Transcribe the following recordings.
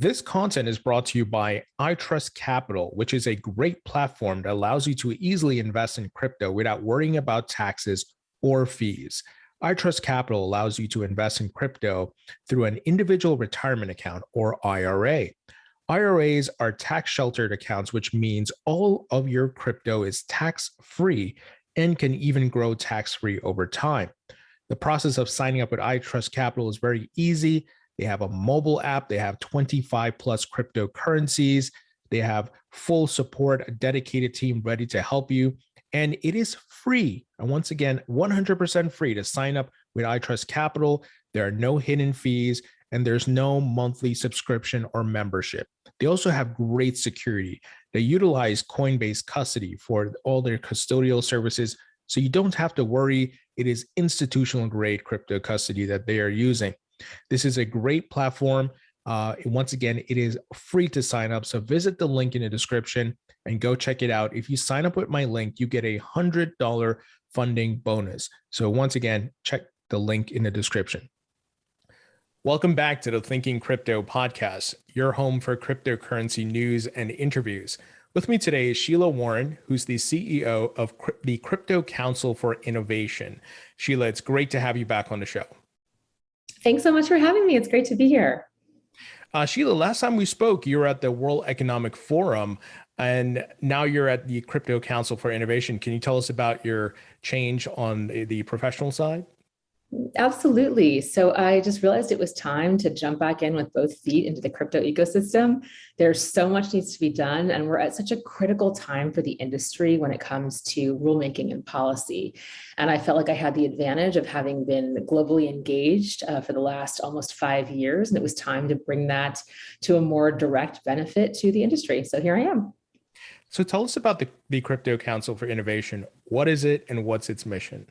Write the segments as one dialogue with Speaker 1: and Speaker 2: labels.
Speaker 1: This content is brought to you by iTrustCapital, which is a great platform that allows you to easily invest in crypto without worrying about taxes or fees. iTrustCapital allows you to invest in crypto through an individual retirement account or IRA. IRAs are tax sheltered accounts, which means all of your crypto is tax-free and can even grow tax-free over time. The process of signing up with iTrustCapital is very easy. They have a mobile app. They have 25 plus cryptocurrencies. They have full support, a dedicated team ready to help you. And it is free. And once again, 100% free to sign up with iTrustCapital. There are no hidden fees and there's no monthly subscription or membership. They also have great security. They utilize Coinbase custody for all their custodial services. So you don't have to worry. It is institutional grade crypto custody that they are using. This is a great platform. Once again, it is free to sign up. So visit the link in the description and go check it out. If you sign up with my link, you get a $100 funding bonus. So once again, check the link in the description. Welcome back to the Thinking Crypto podcast, your home for cryptocurrency news and interviews. With me today is Sheila Warren, who's the CEO of the Crypto Council for Innovation. Sheila, it's great to have you back on the show.
Speaker 2: Thanks so much for having me. It's great to be here.
Speaker 1: Sheila, last time we spoke, you were at the World Economic Forum, and now you're at the Crypto Council for Innovation. Can you tell us about your change on the professional side?
Speaker 2: Absolutely. So I just realized it was time to jump back in with both feet into the crypto ecosystem. There's so much needs to be done, and we're at such a critical time for the industry when it comes to rulemaking and policy. And I felt like I had the advantage of having been globally engaged for the last almost 5 years, and it was time to bring that to a more direct benefit to the industry. So here I am.
Speaker 1: So tell us about the Crypto Council for Innovation. What is it and what's its mission?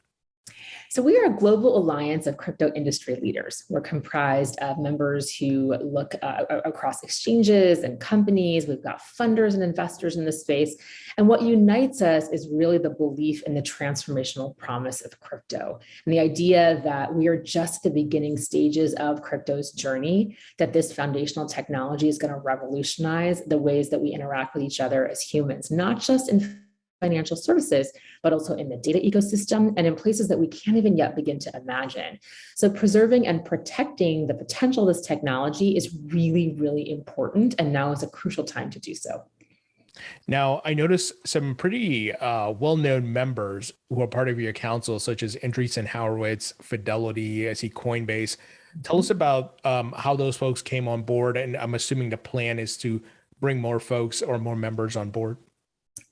Speaker 2: So we are a global alliance of crypto industry leaders. We're comprised of members who look across exchanges and companies. We've got funders and investors in this space. And what unites us is really the belief in the transformational promise of crypto and the idea that we are just the beginning stages of crypto's journey, that this foundational technology is going to revolutionize the ways that we interact with each other as humans, not just in financial services, but also in the data ecosystem and in places that we can't even yet begin to imagine. So preserving and protecting the potential of this technology is really, really important. And now is a crucial time to do so.
Speaker 1: Now, I noticed some pretty well-known members who are part of your council, such as Andreessen Horowitz, Fidelity, I see Coinbase. Tell us about how those folks came on board. And I'm assuming the plan is to bring more folks or more members on board.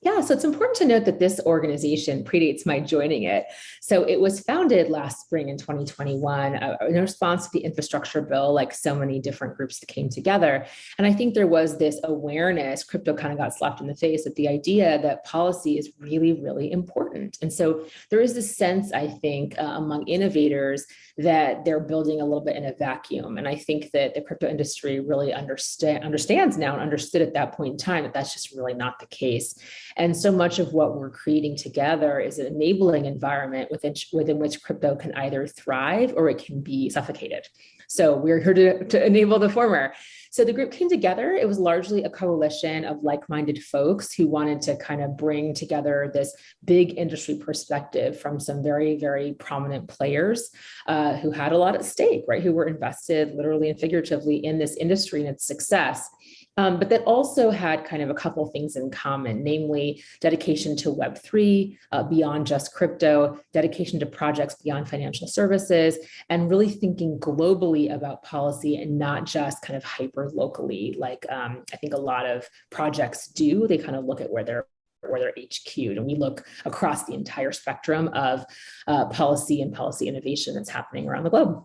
Speaker 2: Yeah, so it's important to note that this organization predates my joining it. So it was founded last spring in 2021 in response to the infrastructure bill, like so many different groups that came together. And I think there was this awareness, crypto kind of got slapped in the face at the idea that policy is really, really important. And so there is this sense, I think, among innovators that they're building a little bit in a vacuum. And I think that the crypto industry really understands now and understood at that point in time that that's just really not the case. And so much of what we're creating together is an enabling environment within which crypto can either thrive or it can be suffocated. So we're here to enable the former. So the group came together. It was largely a coalition of like-minded folks who wanted to kind of bring together this big industry perspective from some very, very prominent players who had a lot at stake, right? Who were invested literally and figuratively in this industry and its success. But that also had kind of a couple of things in common, namely dedication to Web3 beyond just crypto, dedication to projects beyond financial services, and really thinking globally about policy and not just kind of hyper locally, like I think a lot of projects do. They kind of look at where they're HQ'd, and we look across the entire spectrum of policy and policy innovation that's happening around the globe.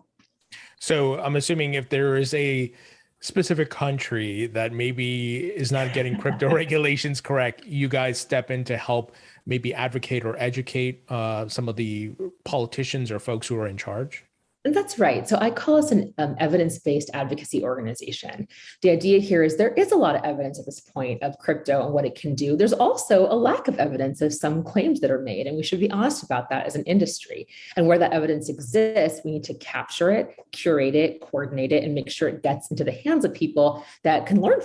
Speaker 1: So I'm assuming if there is a specific country that maybe is not getting crypto regulations correct, you guys step in to help maybe advocate or educate some of the politicians or folks who are in charge?
Speaker 2: And that's right. So I call us an evidence-based advocacy organization. The idea here is there is a lot of evidence at this point of crypto and what it can do. There's also a lack of evidence of some claims that are made, and we should be honest about that as an industry. And where that evidence exists, we need to capture it, curate it, coordinate it, and make sure it gets into the hands of people that can learn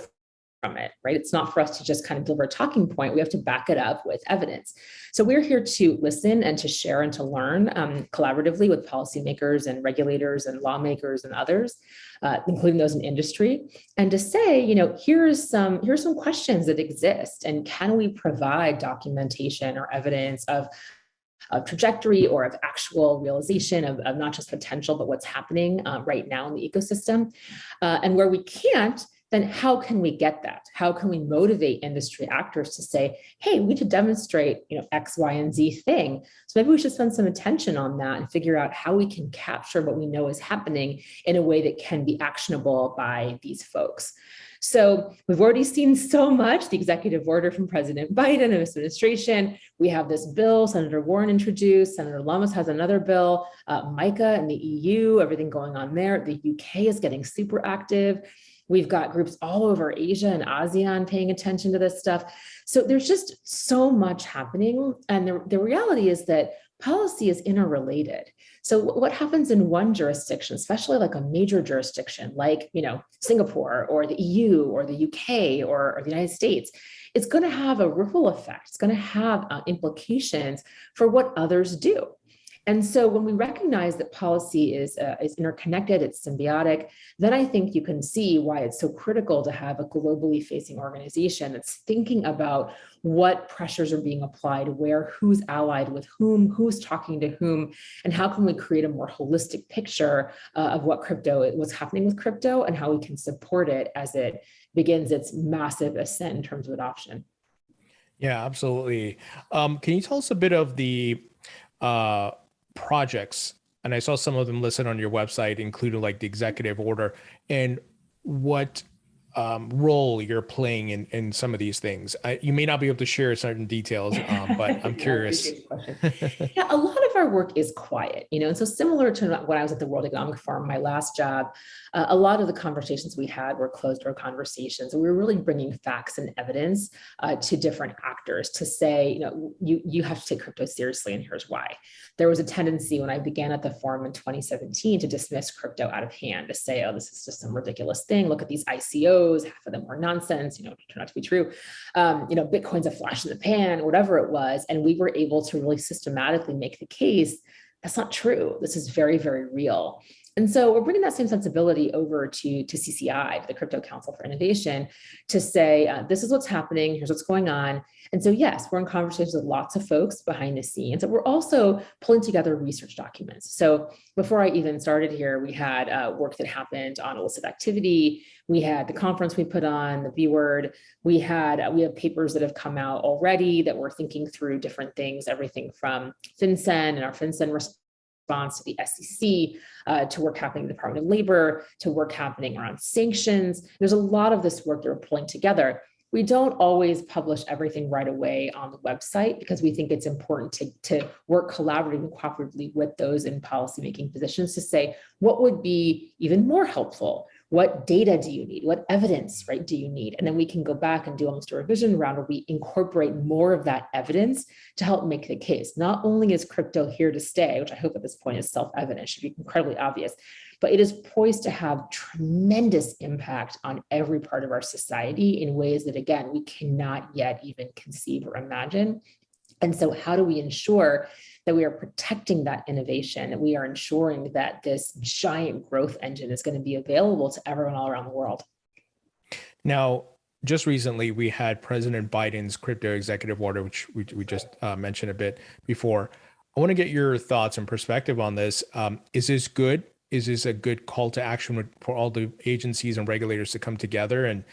Speaker 2: from it, right? It's not for us to just kind of deliver a talking point. We have to back it up with evidence. So we're here to listen and to share and to learn collaboratively with policymakers and regulators and lawmakers and others, including those in industry, and to say, here's some questions that exist, and can we provide documentation or evidence of trajectory or of actual realization of not just potential, but what's happening right now in the ecosystem. And where we can't, then how can we get that? How can we motivate industry actors to say, hey, we need to demonstrate, X, Y, and Z thing. So maybe we should spend some attention on that and figure out how we can capture what we know is happening in a way that can be actionable by these folks. So we've already seen so much, the executive order from President Biden and his administration. We have this bill Senator Warren introduced. Senator Lummis has another bill, MICA and the EU, everything going on there. The UK is getting super active. We've got groups all over Asia and ASEAN paying attention to this stuff. So there's just so much happening. And the reality is that policy is interrelated. So what happens in one jurisdiction, especially like a major jurisdiction like, Singapore or the EU or the UK or the United States, it's going to have a ripple effect. It's going to have implications for what others do. And so when we recognize that policy is interconnected, it's symbiotic, then I think you can see why it's so critical to have a globally facing organization that's thinking about what pressures are being applied, where, who's allied with whom, who's talking to whom, and how can we create a more holistic picture of what's happening with crypto and how we can support it as it begins its massive ascent in terms of adoption.
Speaker 1: Yeah, absolutely. Can you tell us a bit of the projects, and I saw some of them listed on your website, including like the executive order, and what role you're playing in some of these things? You may not be able to share certain details, but I'm curious.
Speaker 2: Yeah, a lot of our work is quiet, and so similar to when I was at the World Economic Forum, my last job, a lot of the conversations we had were closed door conversations. And we were really bringing facts and evidence to different actors to say, you have to take crypto seriously, and here's why. There was a tendency when I began at the forum in 2017 to dismiss crypto out of hand, to say, oh, this is just some ridiculous thing. Look at these ICOs, half of them were nonsense, turned out to be true. Bitcoin's a flash in the pan, whatever it was. And we were able to really systematically make the case that's not true. This is very, very real. And so we're bringing that same sensibility over to CCI, to the Crypto Council for Innovation, to say, this is what's happening, here's what's going on. And so, yes, we're in conversations with lots of folks behind the scenes, but we're also pulling together research documents. So before I even started here, we had work that happened on illicit activity. We had the conference we put on, the B Word. We have papers that have come out already that we're thinking through different things, everything from FinCEN and our FinCEN response to the SEC, to work happening in the Department of Labor, to work happening around sanctions. There's a lot of this work that we're pulling together. We don't always publish everything right away on the website because we think it's important to work collaboratively and cooperatively with those in policymaking positions to say, what would be even more helpful? What data do you need? What evidence, right, do you need? And then we can go back and do almost a revision round where we incorporate more of that evidence to help make the case. Not only is crypto here to stay, which I hope at this point is self-evident, should be incredibly obvious, but it is poised to have tremendous impact on every part of our society in ways that, again, we cannot yet even conceive or imagine. And so how do we ensure that we are protecting that innovation, that we are ensuring that this giant growth engine is going to be available to everyone all around the world?
Speaker 1: Now, just recently, we had President Biden's crypto executive order, which we just mentioned a bit before. I want to get your thoughts and perspective on this. Is this good? Is this a good call to action for all the agencies and regulators to come together? And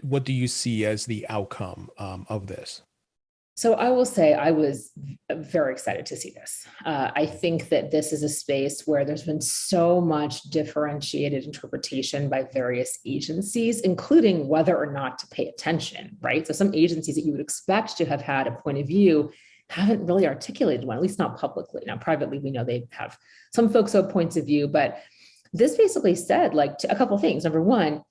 Speaker 1: what do you see as the outcome of this?
Speaker 2: So I will say I was very excited to see this. I think that this is a space where there's been so much differentiated interpretation by various agencies, including whether or not to pay attention, right? So some agencies that you would expect to have had a point of view haven't really articulated one, at least not publicly. Now, privately, we know they have some folks have points of view, but this basically said like a couple of things. Number one,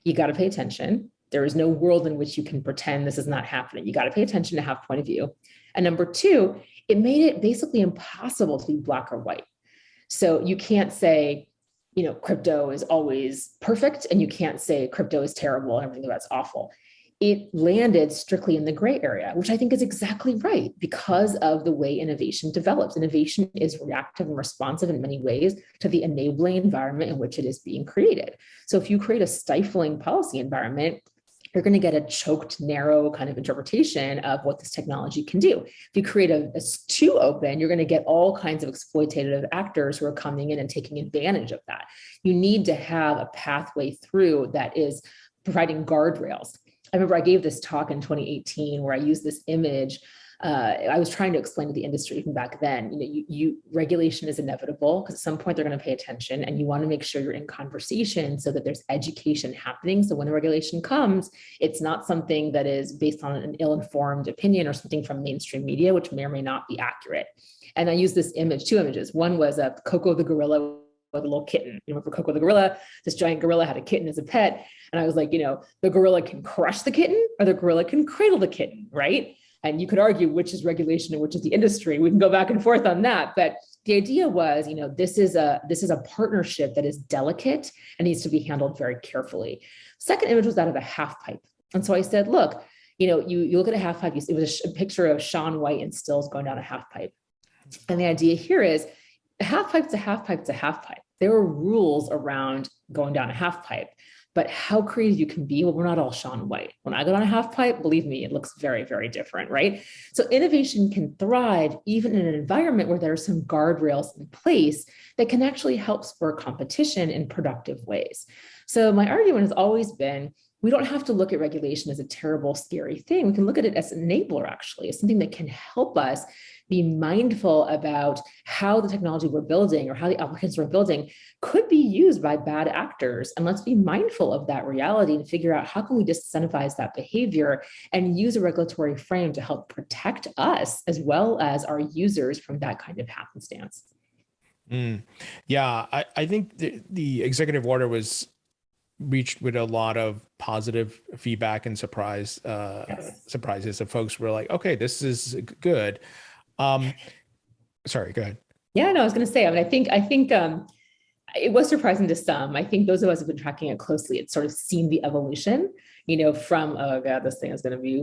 Speaker 2: you got to pay attention. There is no world in which you can pretend this is not happening. You got to pay attention to have point of view. And number two, it made it basically impossible to be black or white. So you can't say, crypto is always perfect, and you can't say crypto is terrible and everything that's awful. It landed strictly in the gray area, which I think is exactly right because of the way innovation develops. Innovation is reactive and responsive in many ways to the enabling environment in which it is being created. So if you create a stifling policy environment, you're going to get a choked, narrow kind of interpretation of what this technology can do. If you create a too open, you're going to get all kinds of exploitative actors who are coming in and taking advantage of that. You need to have a pathway through that is providing guardrails. I remember I gave this talk in 2018 where I used this image. I was trying to explain to the industry even back then, regulation is inevitable because at some point they're going to pay attention, and you want to make sure you're in conversation so that there's education happening. So when the regulation comes, it's not something that is based on an ill-informed opinion or something from mainstream media, which may or may not be accurate. And I used this image, two images. One was of Coco the gorilla with a little kitten. You remember Coco the gorilla? This giant gorilla had a kitten as a pet. And I was like, the gorilla can crush the kitten or the gorilla can cradle the kitten, right? And you could argue which is regulation and which is the industry. We can go back and forth on that. But the idea was, this is a partnership that is delicate and needs to be handled very carefully. Second image was that of a half pipe. And so I said, look, you look at a half pipe, it was a picture of Shaun White and Stills going down a half pipe. And the idea here is a half pipe's a half pipe's a half pipe. There are rules around going down a half pipe. But how creative you can be, well, we're not all Shaun White. When I go down a half pipe, believe me, it looks very, very different, right? So innovation can thrive even in an environment where there are some guardrails in place that can actually help spur competition in productive ways. So my argument has always been, we don't have to look at regulation as a terrible, scary thing. We can look at it as an enabler, actually, as something that can help us be mindful about how the technology we're building or how the applications we're building could be used by bad actors. And let's be mindful of that reality and figure out how can we disincentivize that behavior and use a regulatory frame to help protect us as well as our users from that kind of happenstance.
Speaker 1: Yeah, I think the executive order was reached with a lot of positive feedback and surprises of folks were like, okay, this is good. Sorry, go ahead.
Speaker 2: Yeah, no, I was going to say, I think it was surprising to some. I think those of us who have been tracking it closely, it's sort of seen the evolution, from, oh God, this thing is going to be,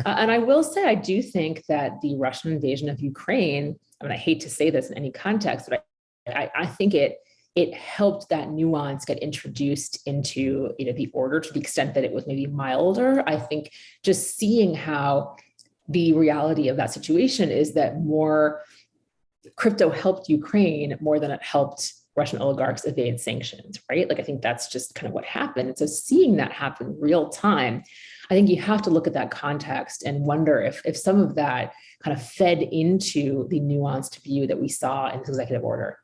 Speaker 2: and I will say, I do think that the Russian invasion of Ukraine, I hate to say this in any context, but I think it helped that nuance get introduced into, the order to the extent that it was maybe milder. I think just seeing how the reality of that situation is that more crypto helped Ukraine more than it helped Russian oligarchs evade sanctions, right? I think that's just kind of what happened. And so seeing that happen real time, I think you have to look at that context and wonder if some of that kind of fed into the nuanced view that we saw in this executive order.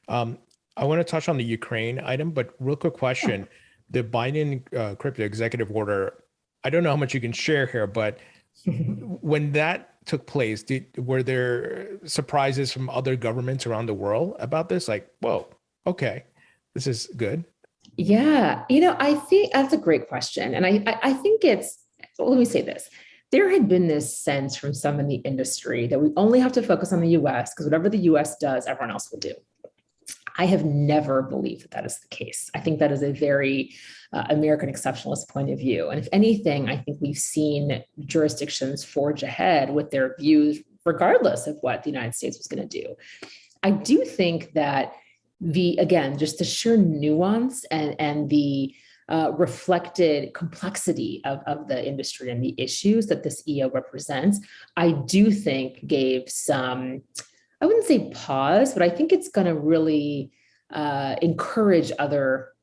Speaker 1: I want to touch on the Ukraine item, but real quick question. The Biden crypto executive order, I don't know how much you can share here, but when that took place, were there surprises from other governments around the world about this? Like, whoa, okay, this is good.
Speaker 2: Yeah, I think that's a great question. And I think let me say this. There had been this sense from some in the industry that we only have to focus on the US because whatever the US does, everyone else will do. I have never believed that is the case. I think that is a very American exceptionalist point of view. And if anything, I think we've seen jurisdictions forge ahead with their views, regardless of what the United States was going to do. I do think that just the sheer nuance and the reflected complexity of the industry and the issues that this EO represents, I do think gave some, I wouldn't say pause, but I think it's going to really encourage other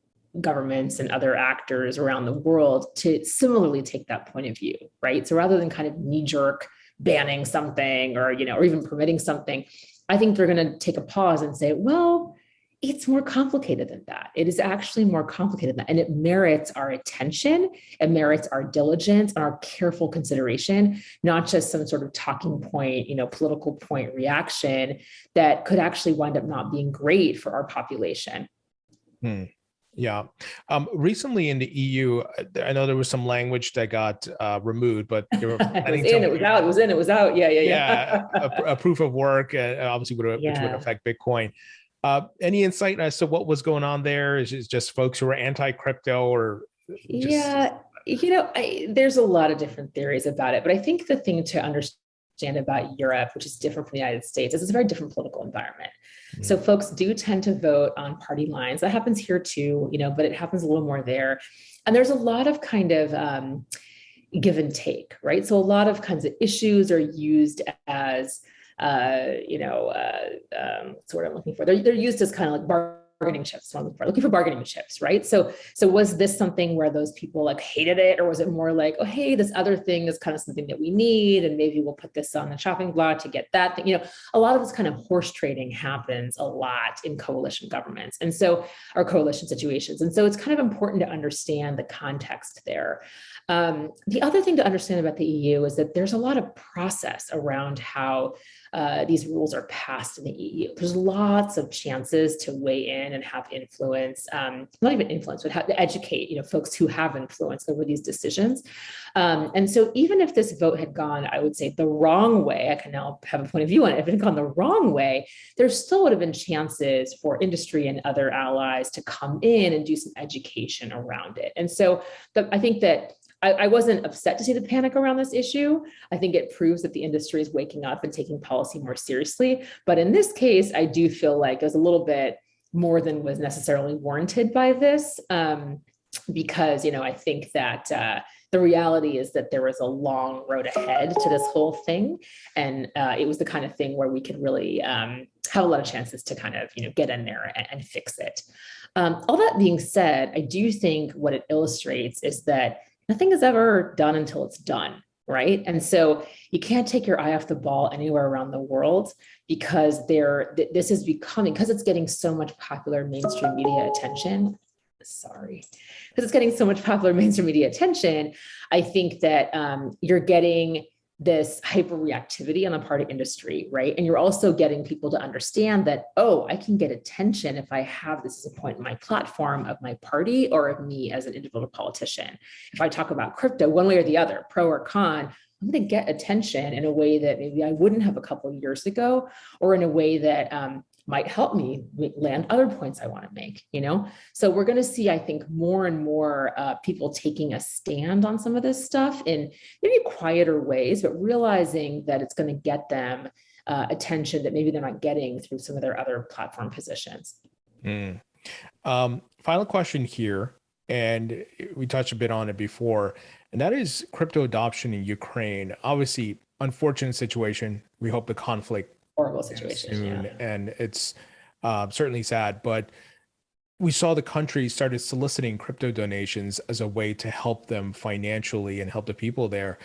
Speaker 2: governments and other actors around the world to similarly take that point of view, right? So rather than kind of knee-jerk banning something or even permitting something, I think they're going to take a pause and say, well, It's more complicated than that. It is actually more complicated than that. And it merits our attention, it merits our diligence and our careful consideration, not just some sort of talking point, political point reaction that could actually wind up not being great for our population.
Speaker 1: Yeah. Recently in the EU, I know there was some language that got removed, but they were
Speaker 2: it was in, it was out, it was in, it was out. Yeah.
Speaker 1: Yeah. a proof of work, obviously, which would affect Bitcoin. Any insight as to what was going on there? Is it just folks who are anti-crypto or just...
Speaker 2: there's a lot of different theories about it, but I think the thing to understand about Europe, which is different from the United States, is it's a very different political environment. So folks do tend to vote on party lines. That happens here too, but it happens a little more there. And there's a lot of kind of give and take, right? So a lot of kinds of issues are used as what's what I'm looking for. They're used as kind of like bargaining chips. So I'm looking for bargaining chips, right? So was this something where those people like hated it, or was it more like, oh, hey, this other thing is kind of something that we need, and maybe we'll put this on the chopping block to get that thing? A lot of this kind of horse trading happens a lot in coalition governments, and so our coalition situations, and so it's kind of important to understand the context there. The other thing to understand about the EU is that there's a lot of process around how these rules are passed in the EU. There's lots of chances to weigh in and have influence, not even influence, but to educate, folks who have influence over these decisions. And so even if this vote had gone, I would say, the wrong way, I can now have a point of view on it. If it had gone the wrong way, there still would have been chances for industry and other allies to come in and do some education around it. And so I think that I wasn't upset to see the panic around this issue. I think it proves that the industry is waking up and taking policy more seriously. But in this case, I do feel like it was a little bit more than was necessarily warranted by this, because, I think that the reality is that there was a long road ahead to this whole thing. And it was the kind of thing where we could really have a lot of chances to kind of, get in there and fix it. All that being said, I do think what it illustrates is that nothing is ever done until it's done, right? And so you can't take your eye off the ball anywhere around the world, because this is becoming, because it's getting so much popular mainstream media attention. Because it's getting so much popular mainstream media attention, I think that you're getting this hyper reactivity on the part of industry, right? And you're also getting people to understand that, oh, I can get attention if I have this as a point in my platform of my party or of me as an individual politician. If I talk about crypto one way or the other, pro or con, I'm going to get attention in a way that maybe I wouldn't have a couple of years ago, or in a way that might help me land other points I want to make, So we're going to see, I think, more and more people taking a stand on some of this stuff in maybe quieter ways, but realizing that it's going to get them attention that maybe they're not getting through some of their other platform positions.
Speaker 1: Final question here, and we touched a bit on it before, and that is crypto adoption in Ukraine. Obviously, unfortunate situation. We hope the conflict
Speaker 2: horrible situation soon,
Speaker 1: and it's certainly sad, but we saw the country started soliciting crypto donations as a way to help them financially and help the people there.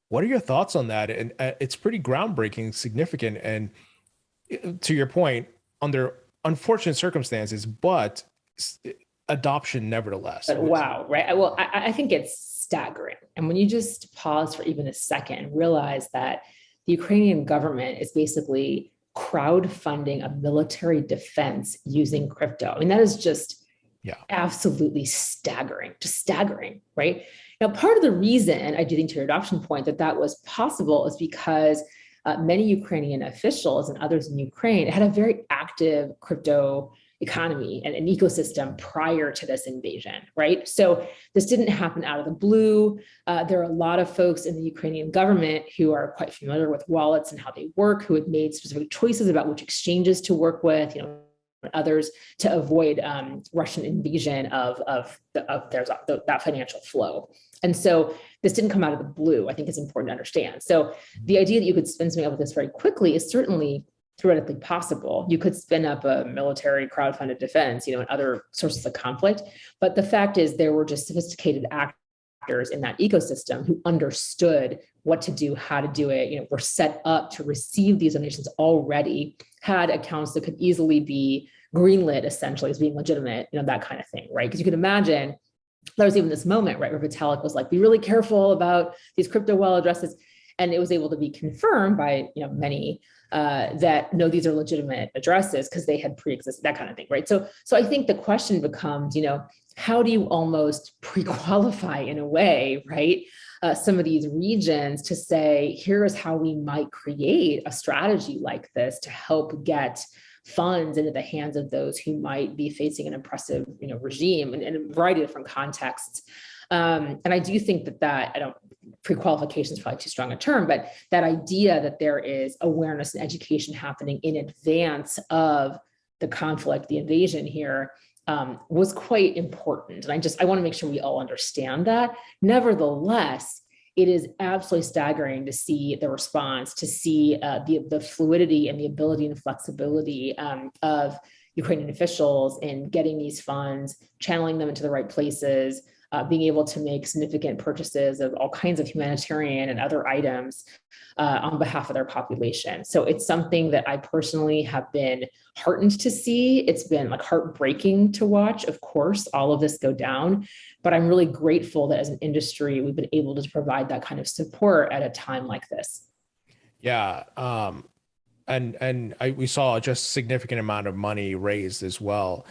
Speaker 1: What are your thoughts on that? And it's pretty groundbreaking, significant, and to your point, under unfortunate circumstances, but adoption nevertheless.
Speaker 2: But wow, right? Well, I think it's staggering. And when you just pause for even a second and realize that the Ukrainian government is basically crowdfunding a military defense using crypto. I mean, that is just absolutely staggering, right? Now, part of the reason I do think, to your adoption point, that was possible is because many Ukrainian officials and others in Ukraine had a very active crypto economy and an ecosystem prior to this invasion, right? So this didn't happen out of the blue. There are a lot of folks in the Ukrainian government who are quite familiar with wallets and how they work, who had made specific choices about which exchanges to work with, others, to avoid Russian invasion of that financial flow. And so this didn't come out of the blue, I think is important to understand. So the idea that you could spin something up with this very quickly is certainly theoretically possible. You could spin up a military crowdfunded defense, and other sources of conflict. But the fact is, there were just sophisticated actors in that ecosystem who understood what to do, how to do it, were set up to receive these donations already had accounts that could easily be greenlit essentially as being legitimate, that kind of thing, right? Because you can imagine there was even this moment, right, where Vitalik was like, be really careful about these crypto wallet addresses. And it was able to be confirmed by many that no, these are legitimate addresses because they had pre-existed, that kind of thing, right? So I think the question becomes, how do you almost pre-qualify in a way, right? Some of these regions to say, here is how we might create a strategy like this to help get funds into the hands of those who might be facing an oppressive, regime in a variety of different contexts. And I do think that I don't, pre-qualification is probably too strong a term, but that idea that there is awareness and education happening in advance of the conflict, the invasion here, was quite important. And I want to make sure we all understand that. Nevertheless, it is absolutely staggering to see the response, to see the fluidity and the ability and flexibility of Ukrainian officials in getting these funds, channeling them into the right places, being able to make significant purchases of all kinds of humanitarian and other items on behalf of their population. So it's something that I personally have been heartened to see. It's been like heartbreaking to watch, of course, all of this go down, but I'm really grateful that as an industry, we've been able to provide that kind of support at a time like this.
Speaker 1: Yeah. We saw just significant amount of money raised as well.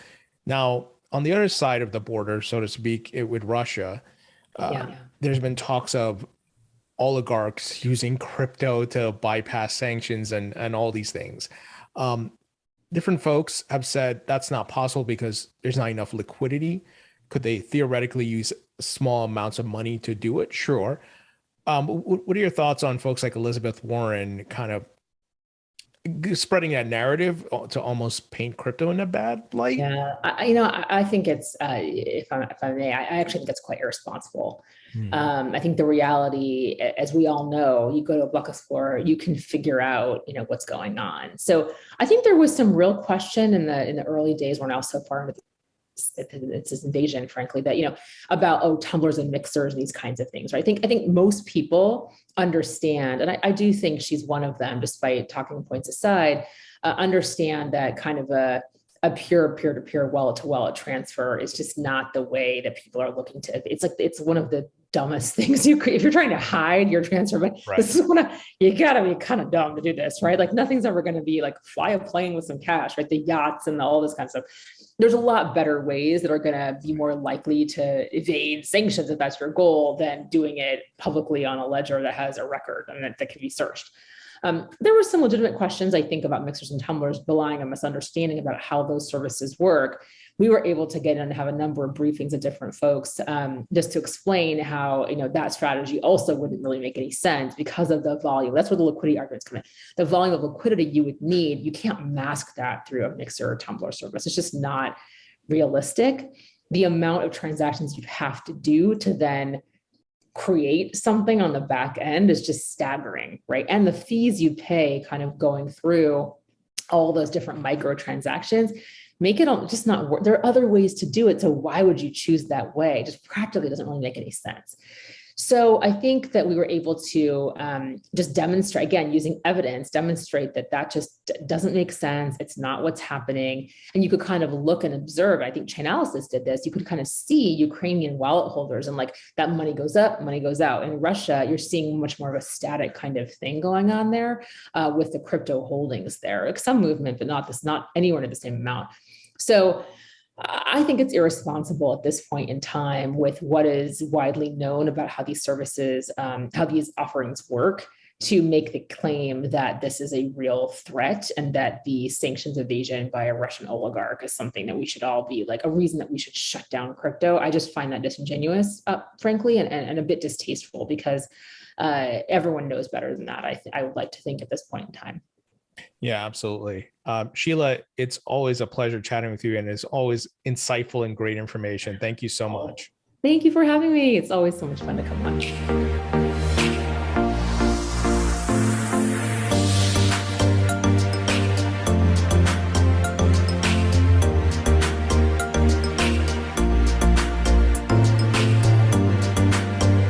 Speaker 1: Now, on the other side of the border, so to speak, with Russia, there's been talks of oligarchs using crypto to bypass sanctions and all these things. Different folks have said that's not possible because there's not enough liquidity. Could they theoretically use small amounts of money to do it? Sure. What are your thoughts on folks like Elizabeth Warren kind of spreading that narrative to almost paint crypto in a bad light?
Speaker 2: Yeah, I think it's, if I may, I actually think it's quite irresponsible. I think the reality, as we all know, you go to a block explorer, you can figure out, what's going on. So I think there was some real question in the early days. We're now so far into it's this invasion, frankly, that, about, tumblers and mixers and these kinds of things, right? I think most people understand, and I do think she's one of them, despite talking points aside, understand that kind of a pure peer-to-peer wallet-to-wallet transfer is just not the way that people are looking to. It's one of the dumbest things if you're trying to hide your transfer, but right. This is you gotta be kind of dumb to do this, right? Like nothing's ever going to be like fly a plane with some cash, right? The yachts and all this kind of stuff. There's a lot better ways that are going to be more likely to evade sanctions if that's your goal than doing it publicly on a ledger that has a record and that can be searched. There were some legitimate questions, I think, about mixers and tumblers, belying a misunderstanding about how those services work. We were able to get in and have a number of briefings of different folks just to explain how, that strategy also wouldn't really make any sense because of the volume. That's where the liquidity arguments come in. The volume of liquidity you would need, you can't mask that through a mixer or tumbler service. It's just not realistic. The amount of transactions you have to do to then create something on the back end is just staggering, right? And the fees you pay kind of going through all those different micro transactions make it just not work. There are other ways to do it. So why would you choose that way? Just practically doesn't really make any sense. So I think that we were able to just demonstrate, again, using evidence, demonstrate that just doesn't make sense. It's not what's happening. And you could kind of look and observe. I think Chainalysis did this. You could kind of see Ukrainian wallet holders and like that money goes up, money goes out. In Russia, you're seeing much more of a static kind of thing going on there with the crypto holdings there. Like some movement, but not anywhere near the same amount. So I think it's irresponsible at this point in time with what is widely known about how these services, how these offerings work, to make the claim that this is a real threat and that the sanctions evasion by a Russian oligarch is something that we should all be like a reason that we should shut down crypto. I just find that disingenuous, frankly, and a bit distasteful because everyone knows better than that. I would like to think at this point in time.
Speaker 1: Yeah, absolutely. Sheila, it's always a pleasure chatting with you, and it's always insightful and great information. Thank you so much.
Speaker 2: Thank you for having me. It's always so much fun to come on.